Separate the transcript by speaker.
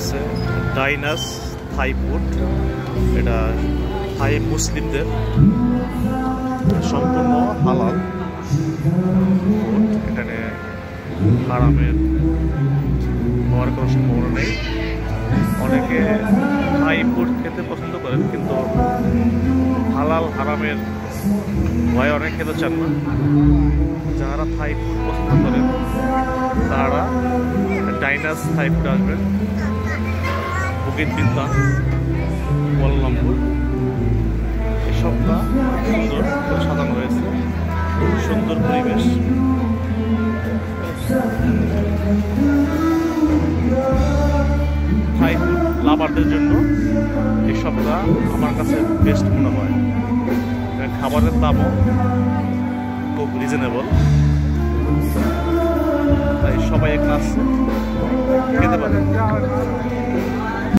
Speaker 1: আছে ডাইনাস Thai food. এটা থাই মুসলিমদের সম্পূর্ণ হালাল ফুড। এখানে হারামের হওয়ার কোনো সম্ভাবনা নেই। অনেকে থাই ফুড খেতে পছন্দ করেন, কিন্তু হালাল হারামের ভয়ে অনেক খেতে চান না। যারা থাই ফুড পছন্দ করেন তারা ডাইনাস থাই ফুড আসবেন, বুকিট বিন্তান, কুয়ালালামপুর। এই সবটা সুন্দর করে সাজানো হয়েছে, সুন্দর পরিবেশ। থাই ফুড লাভারদের জন্য এই সবটা আমার কাছে বেস্ট মনে হয়। খাবারের দামও খুব রিজনেবল, তাই সবাই এক ক্লাস খেতে পারে।